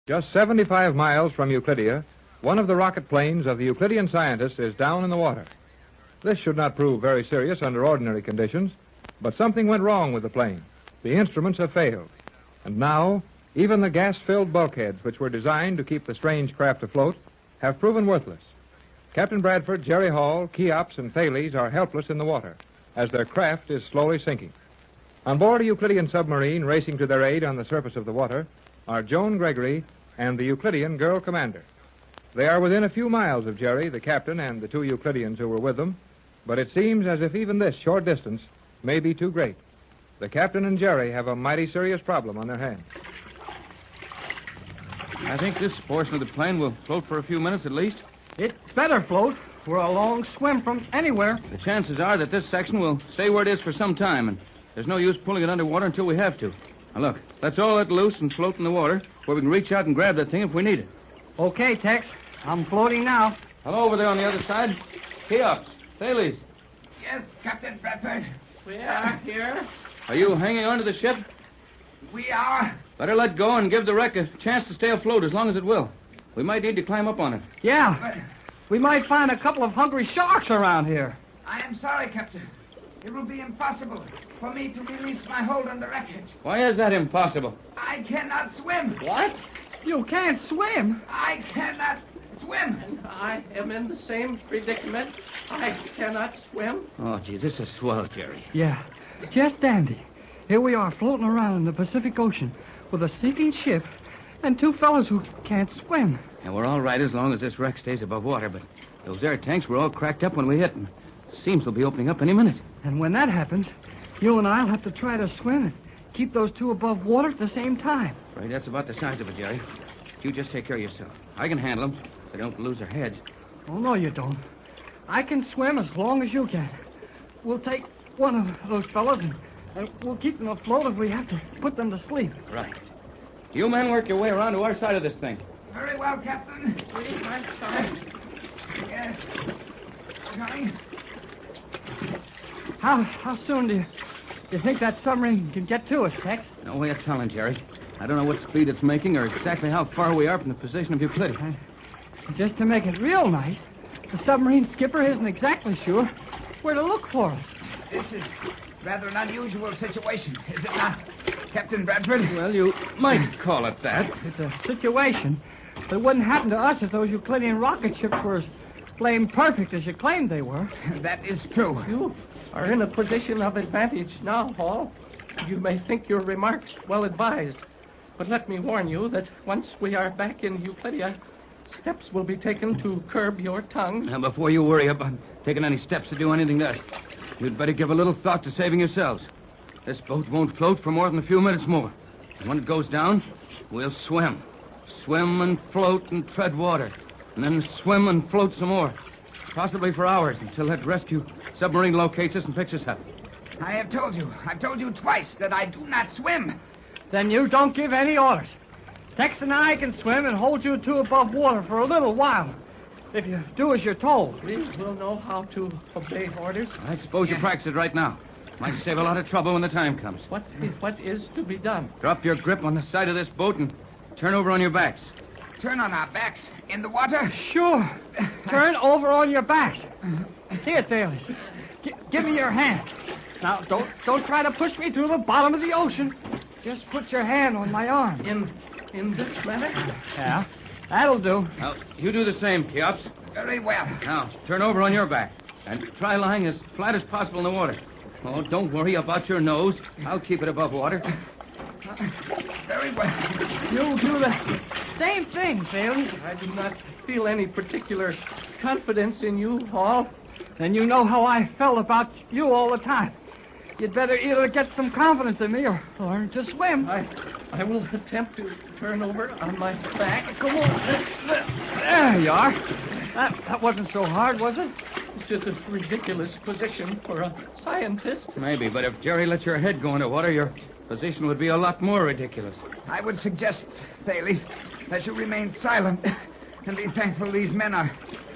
Just 75 miles from Euclidia, one of the rocket planes of the Euclidean scientists is down in the water. This should not prove very serious under ordinary conditions, but something went wrong with the plane. The instruments have failed. And now, even the gas-filled bulkheads which were designed to keep the strange craft afloat have proven worthless. Captain Bradford, Jerry Hall, Cheops, and Thales are helpless in the water as their craft is slowly sinking. On board a Euclidean submarine racing to their aid on the surface of the water are Joan Gregory and the Euclidean girl commander. They are within a few miles of Jerry, the captain, and the two Euclideans who were with them, but it seems as if even this short distance may be too great. The captain and Jerry have a mighty serious problem on their hands. I think this portion of the plane will float for a few minutes at least. It better float. We're a long swim from anywhere. The chances are that this section will stay where it is for some time, and there's no use pulling it underwater until we have to. Now, look, let's all let loose and float in the water where we can reach out and grab that thing if we need it. Okay, Tex. I'm floating now. Hello over there on the other side. Cheops, Thales. Yes, Captain Bradford. We are here. Are you hanging on to the ship? We are. Better let go and give the wreck a chance to stay afloat as long as it will. We might need to climb up on it. Yeah. But We might find a couple of hungry sharks around here. I am sorry, Captain. It will be impossible for me to release my hold on the wreckage. Why is that impossible? I cannot swim. What? You can't swim? I cannot swim. And I am in the same predicament. I cannot swim. Oh, gee, this is swell, Jerry. Yeah. Just dandy. Here we are floating around in the Pacific Ocean with a sinking ship and two fellows who can't swim. And we're all right as long as this wreck stays above water, but those air tanks were all cracked up when we hit, and seams will be opening up any minute. And when that happens, you and I'll have to try to swim and keep those two above water at the same time. Right, that's about the size of it, Jerry. You just take care of yourself. I can handle them. They don't lose their heads. Oh, no, you don't. I can swim as long as you can. We'll take one of those fellows and we'll keep them afloat if we have to put them to sleep. Right. You men work your way around to our side of this thing. Very well, Captain. Please, I'm sorry. Yes. Coming. How soon do you think that submarine can get to us, Tex? No way of telling, Jerry. I don't know what speed it's making or exactly how far we are from the position of Euclidia. Just to make it real nice, the submarine skipper isn't exactly sure where to look for us. This is rather an unusual situation, is it not, Captain Bradford? Well, you might call it that. It's a situation that wouldn't happen to us if those Euclidean rocket ships were as flame perfect as you claimed they were. That is true. You are in a position of advantage now, Hall. You may think your remarks well advised, but let me warn you that once we are back in Euclidia, steps will be taken to curb your tongue. Now, before you worry about taking any steps to do anything to us, you'd better give a little thought to saving yourselves. This boat won't float for more than a few minutes more. And when it goes down, we'll swim. Swim and float and tread water. And then swim and float some more. Possibly for hours until that rescue submarine locates us and picks us up. I've told you twice that I do not swim. Then you don't give any orders. Tex and I can swim and hold you two above water for a little while. If you do as you're told. We will know how to obey orders. I suppose you practice it right now. Might save a lot of trouble when the time comes. What is to be done? Drop your grip on the side of this boat and turn over on your backs. Turn on our backs in the water? Sure. Turn over on your backs. Here, Thales. Give me your hand. Now, don't try to push me through the bottom of the ocean. Just put your hand on my arm. In this manner? Yeah, that'll do. Now, you do the same, Cheops. Very well. Now, turn over on your back and try lying as flat as possible in the water. Oh, don't worry about your nose. I'll keep it above water. Very well. You'll do the same thing, Thales. I do not feel any particular confidence in you, Hall. Then you know how I felt about you all the time. You'd better either get some confidence in me or learn to swim. I will attempt to turn over on my back. Come on. There you are. That wasn't so hard, was it? This is a ridiculous position for a scientist. Maybe, but if Jerry let your head go into water, your position would be a lot more ridiculous. I would suggest, Thales, that you remain silent and be thankful these men are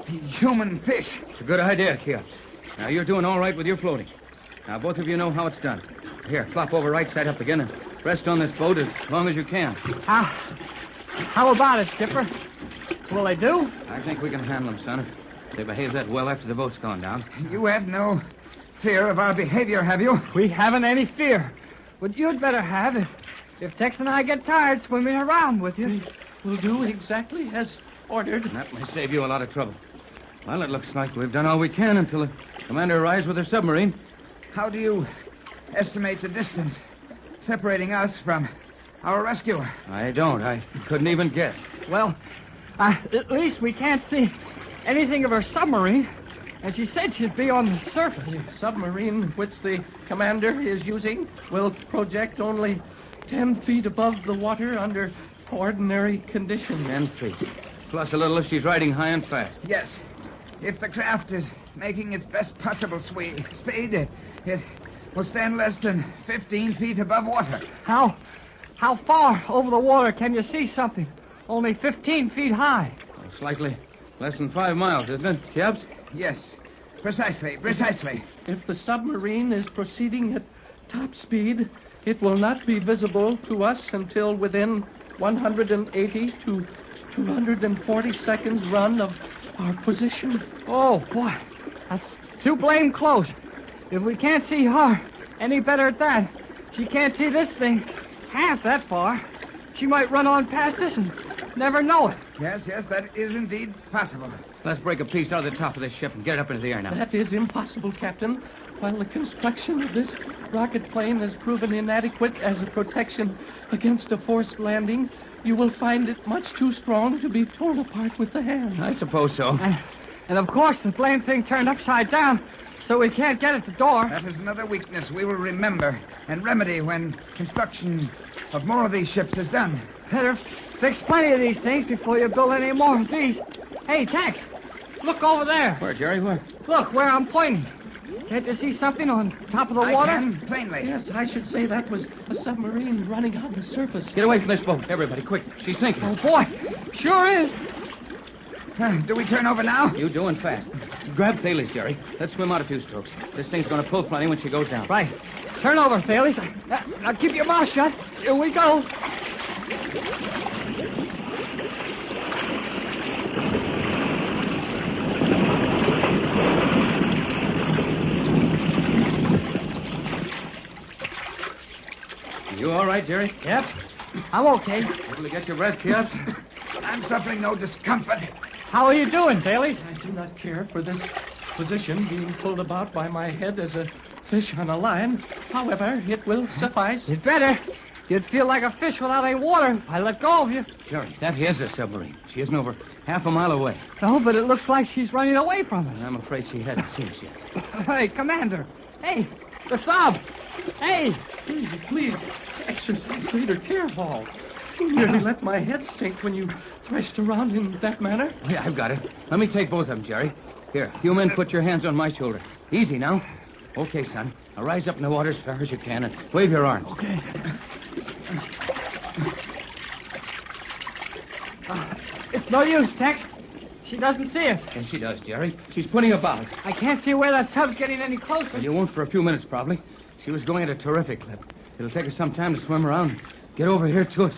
human fish. It's a good idea, Cheops. Now, you're doing all right with your floating. Now, both of you know how it's done. Here, flop over right side up again and rest on this boat as long as you can. How about it, Skipper? Will they do? I think we can handle them, son. If they behave that well after the boat's gone down. You have no fear of our behavior, have you? We haven't any fear. But you'd better have it. If Tex and I get tired swimming around with you. We'll do exactly as ordered. That may save you a lot of trouble. Well, it looks like we've done all we can until the commander arrives with her submarine. How do you estimate the distance separating us from our rescuer? I don't. I couldn't even guess. Well, at least we can't see anything of her submarine. And she said she'd be on the surface. The submarine which the commander is using will project only 10 feet above the water under ordinary conditions. 10 feet. Plus a little if she's riding high and fast. Yes. If the craft is making its best possible speed, it will stand less than 15 feet above water. How far over the water can you see something? Only 15 feet high. Slightly less than 5 miles, isn't it, Chaps? Yes. Precisely. If the submarine is proceeding at top speed, it will not be visible to us until within 180 to 240 seconds run of our position. Oh, boy. That's too blame close. If we can't see her any better at that, she can't see this thing half that far. She might run on past us and never know it. Yes, that is indeed possible. Let's break a piece out of the top of this ship and get it up into the air now. That is impossible, Captain. While the construction of this rocket plane has proven inadequate as a protection against a forced landing, you will find it much too strong to be torn apart with the hands. I suppose so. And of course, the blame thing turned upside down, so we can't get at the door. That is another weakness we will remember and remedy when construction of more of these ships is done. Better fix plenty of these things before you build any more of these. Hey, Tex, look over there. Where, Jerry? Where? Look, where I'm pointing. Can't you see something on top of the water? I can, plainly. Yes, I should say that was a submarine running on the surface. Get away from this boat, everybody, quick. She's sinking. Oh, boy. Sure is. Do we turn over now? You doing fast. Grab Thales, Jerry. Let's swim out a few strokes. This thing's going to pull plenty when she goes down. Right. Turn over, Thales. Now keep your mouth shut. Here we go. You all right, Jerry? Yep. I'm okay. Able to get your breath, Chaps? I'm suffering no discomfort. How are you doing, Thales? I do not care for this position being pulled about by my head as a fish on a line. However, it will suffice. You'd better. You'd feel like a fish without any water if I let go of you. Jerry, that is a submarine. She isn't over half a mile away. No, but it looks like she's running away from us. I'm afraid she hasn't seen us yet. Hey, Commander. Hey, the sub. Hey. Please exercise greater care, Hall. You nearly let my head sink when you threshed around in that manner. Oh, yeah, I've got it. Let me take both of them, Jerry. Here, you men put your hands on my shoulder. Easy now. Okay, son. Now rise up in the water as far as you can and wave your arms. Okay. It's no use, Tex. She doesn't see us. Yes, she does, Jerry. She's putting about. I can't see where that sub's getting any closer. Well, you won't for a few minutes, probably. She was going at a terrific clip. It'll take her some time to swim around and get over here to us.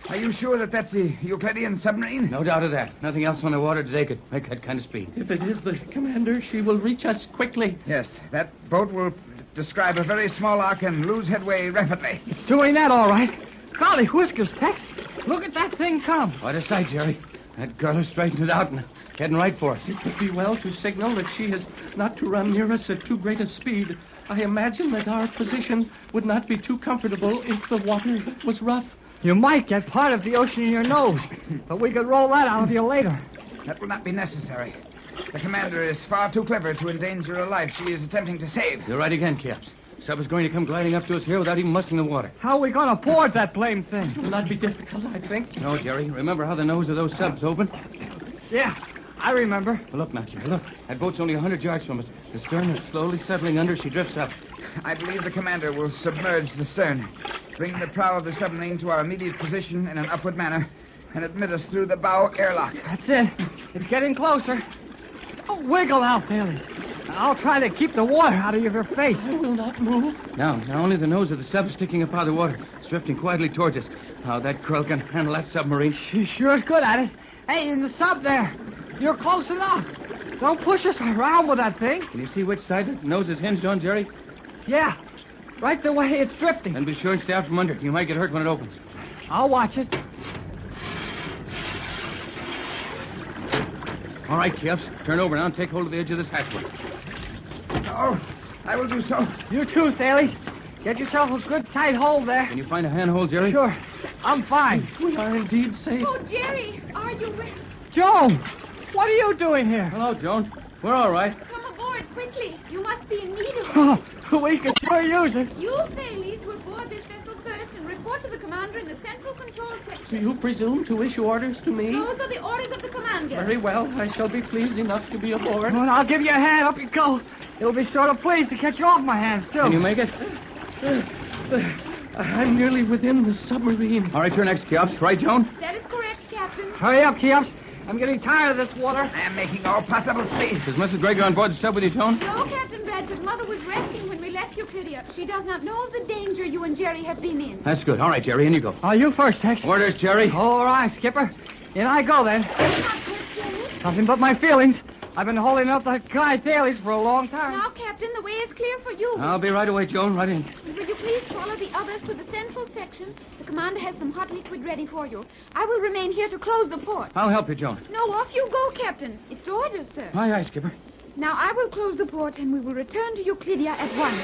Are you sure that that's the Euclidean submarine? No doubt of that. Nothing else on the water today could make that kind of speed. If it is the commander, she will reach us quickly. Yes, that boat will describe a very small arc and lose headway rapidly. It's doing that all right. Golly whiskers, Tex. Look at that thing come. What a sight, Jerry. That girl has straightened it out and heading right for us. It would be well to signal that she is not to run near us at too great a speed. I imagine that our position would not be too comfortable if the water was rough. You might get part of the ocean in your nose, but we could roll that out of you later. That will not be necessary. The commander is far too clever to endanger a life she is attempting to save. You're right again, Caps. Sub is going to come gliding up to us here without even muscling the water. How are we going to board that blame thing? It will not be difficult, I think. No, Jerry. Remember how the nose of those subs open? Yeah, I remember. Well, look now, Jerry. Look. That boat's only 100 yards from us. The stern is slowly settling under. She drifts up. I believe the commander will submerge the stern, bring the prow of the submarine to our immediate position in an upward manner, and admit us through the bow airlock. That's it. It's getting closer. Don't wiggle out, Thales. I'll try to keep the water out of your face. I will not move. Now only the nose of the sub is sticking up out of the water. It's drifting quietly towards us. How that krill can handle that submarine. She sure is good at it. Hey, in the sub there. You're close enough. Don't push us around with that thing. Can you see which side the nose is hinged on, Jerry? Yeah, right the way it's drifting. And be sure and stay out from under. You might get hurt when it opens. I'll watch it. All right, Cheops. Turn over now and take hold of the edge of this hatchway. Oh, I will do so. You too, Thales. Get yourself a good tight hold there. Can you find a handhold, Jerry? Sure. I'm fine. We are indeed safe. Oh, Jerry, are you with... Joan, what are you doing here? Hello, Joan. We're all right. Come aboard quickly. You must be in need of it. Oh, we can sure use it. You, Thales, will board this vessel first and report to the commander in the central control Do section. you presume to issue orders to me? Those are the orders of the commander. Very well. I shall be pleased enough to be aboard. Well, I'll give you a hand. Up you go. It'll be sort of pleased to catch you off my hands, too. Can you make it? I'm nearly within the submarine. All right, you're next, Cheops. Right, Joan? That is correct, Captain. Hurry up, Cheops. I'm getting tired of this water. I am making all possible speed. Is Mrs. Gregor on board the sub with you, Joan? No, Captain Bradford. Mother was resting when we left Euclidia. She does not know of the danger you and Jerry have been in. That's good. All right, Jerry, in you go. Oh, you first, Tex. Orders, Jerry. All right, Skipper. In I go, then. Not hurt, Jerry. Nothing but my feelings. I've been holding up that guy Thales for a long time. Now, Captain, the way is clear for you. I'll be right away, Joan. Right in. Will you please follow the others to the central section? The commander has some hot liquid ready for you. I will remain here to close the port. I'll help you, Joan. No, off you go, Captain. It's orders, sir. Aye, aye, Skipper. Now, I will close the port and we will return to Euclidia at once.